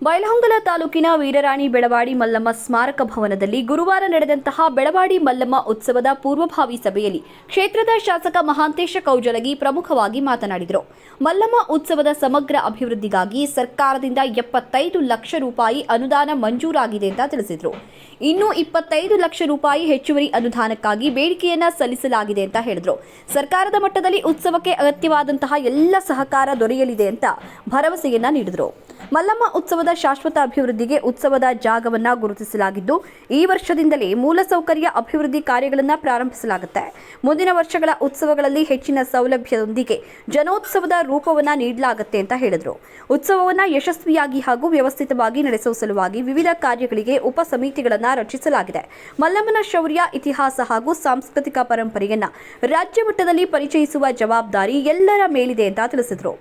ಬೈಲಹೊಂಗಲ ತಾಲೂಕಿನ ವೀರರಾಣಿ ಬೆಳವಾಡಿ ಮಲ್ಲಮ್ಮ ಸ್ಮಾರಕ ಭವನದಲ್ಲಿ ಗುರುವಾರ ನಡೆದಂತಹ ಬೆಳವಾಡಿ ಮಲ್ಲಮ್ಮ ಉತ್ಸವದ ಪೂರ್ವಭಾವಿ ಸಭೆಯಲ್ಲಿ ಕ್ಷೇತ್ರದ ಶಾಸಕ ಮಹಾಂತೇಶ ಕೌಜಲಗಿ ಪ್ರಮುಖವಾಗಿ ಮಾತನಾಡಿದರು. ಮಲ್ಲಮ್ಮ ಉತ್ಸವದ ಸಮಗ್ರ ಅಭಿವೃದ್ಧಿಗಾಗಿ ಸರ್ಕಾರದಿಂದ 75 ಲಕ್ಷ ರೂಪಾಯಿ ಅನುದಾನ ಮಂಜೂರಾಗಿದೆ ಅಂತ ತಿಳಿಸಿದರು. ಇನ್ನು 25 ಲಕ್ಷ ರೂಪಾಯಿ ಹೆಚ್ಚುವರಿ ಅನುದಾನಕ್ಕಾಗಿ ಬೇಡಿಕೆಯನ್ನ ಸಲ್ಲಿಸಲಾಗಿದೆ ಅಂತ ಹೇಳಿದರು. ಸರ್ಕಾರದ ಮಟ್ಟದಲ್ಲಿ ಉತ್ಸವಕ್ಕೆ ಅಗತ್ಯವಾದಂತಹ ಎಲ್ಲ ಸಹಕಾರ ದೊರೆಯಲಿದೆ ಅಂತ ಭರವಸೆಯನ್ನ ನೀಡಿದರು. ಮಲ್ಲಮ್ಮ ಉತ್ಸವದ ಶಾಶ್ವತ ಅಭಿವೃದ್ಧಿಗೆ ಉತ್ಸವದ ಜಾಗವನ್ನ ಗುರುತಿಸಲಾಗಿದ್ದು, ಈ ವರ್ಷದಿಂದಲೇ ಮೂಲಸೌಕರ್ಯ ಅಭಿವೃದ್ಧಿ ಕಾರ್ಯಗಳನ್ನು ಪ್ರಾರಂಭಿಸಲಾಗುತ್ತೆ. ಮುಂದಿನ ವರ್ಷಗಳ ಉತ್ಸವಗಳಲ್ಲಿ ಹೆಚ್ಚಿನ ಸೌಲಭ್ಯದೊಂದಿಗೆ ಜನೋತ್ಸವದ ರೂಪವನ್ನ ನೀಡಲಾಗುತ್ತೆ ಅಂತ ಹೇಳಿದರು. ಉತ್ಸವವನ್ನು ಯಶಸ್ವಿಯಾಗಿ ಹಾಗೂ ವ್ಯವಸ್ಥಿತವಾಗಿ ನಡೆಸುವ ಸಲುವಾಗಿ ವಿವಿಧ ಕಾರ್ಯಗಳಿಗೆ ಉಪ ಸಮಿತಿಗಳನ್ನು ರಚಿಸಲಾಗಿದೆ. ಮಲ್ಲಮ್ಮನ ಶೌರ್ಯ, ಇತಿಹಾಸ ಹಾಗೂ ಸಾಂಸ್ಕೃತಿಕ ಪರಂಪರೆಯನ್ನ ರಾಜ್ಯ ಮಟ್ಟದಲ್ಲಿ ಪರಿಚಯಿಸುವ ಜವಾಬ್ದಾರಿ ಎಲ್ಲರ ಮೇಲಿದೆ ಅಂತ ತಿಳಿಸಿದರು.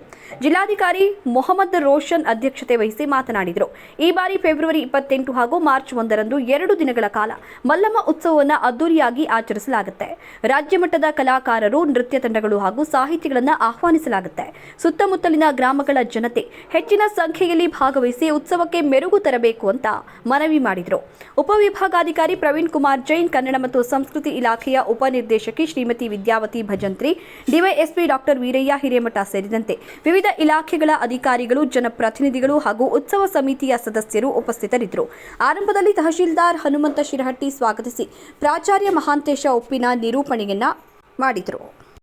ಜಿಲ್ಲಾಧಿಕಾರಿ ಮೊಹಮ್ಮದ್ ರೋಷನ್ ಅಧ್ಯಕ್ಷತೆ ವಹಿಸಿ ಮಾತನಾಡಿದರು. ಈ ಬಾರಿ ಫೆಬ್ರವರಿ 28 ಹಾಗೂ ಮಾರ್ಚ್ 1ರಂದು 2 ದಿನಗಳ ಕಾಲ ಮಲ್ಲಮ್ಮ ಉತ್ಸವವನ್ನು ಅದ್ದೂರಿಯಾಗಿ ಆಚರಿಸಲಾಗುತ್ತೆ. ರಾಜ್ಯ ಮಟ್ಟದ ಕಲಾಕಾರರು, ನೃತ್ಯ ತಂಡಗಳು ಹಾಗೂ ಸಾಹಿತಿಗಳನ್ನು ಆಹ್ವಾನಿಸಲಾಗುತ್ತೆ. ಸುತ್ತಮುತ್ತಲಿನ ಗ್ರಾಮಗಳ ಜನತೆ ಹೆಚ್ಚಿನ ಸಂಖ್ಯೆಯಲ್ಲಿ ಭಾಗವಹಿಸಿ ಉತ್ಸವಕ್ಕೆ ಮೆರುಗು ತರಬೇಕು ಅಂತ ಮನವಿ ಮಾಡಿದರು. ಉಪವಿಭಾಗಾಧಿಕಾರಿ ಪ್ರವೀಣ್ ಕುಮಾರ್ ಜೈನ್, ಕನ್ನಡ ಮತ್ತು ಸಂಸ್ಕೃತಿ ಇಲಾಖೆಯ ಉಪನಿರ್ದೇಶಕಿ ಶ್ರೀಮತಿ ವಿದ್ಯಾವತಿ ಭಜಂತ್ರಿ, ಡಿವೈಎಸ್ಪಿ ಡಾಕ್ಟರ್ ವೀರಯ್ಯ ಹಿರೇಮಠ ಸೇರಿದಂತೆ ವಿವಿಧ ಇಲಾಖೆಗಳ ಅಧಿಕಾರಿಗಳು, ಜನಪ್ರತಿನಿಧಿಗಳು ಹಾಗೂ ಉತ್ಸವ ಸಮಿತಿಯ ಸದಸ್ಯರು ಉಪಸ್ಥಿತರಿದ್ದರು. ಆರಂಭದಲ್ಲಿ ತಹಶೀಲ್ದಾರ್ ಹನುಮಂತ ಶಿರಹಟ್ಟಿ ಸ್ವಾಗತಿಸಿ ಪ್ರಾಚಾರ್ಯ ಮಹಾಂತೇಶ ಉಪ್ಪಿನ ನಿರೂಪಣೆಯನ್ನ ಮಾಡಿದರು.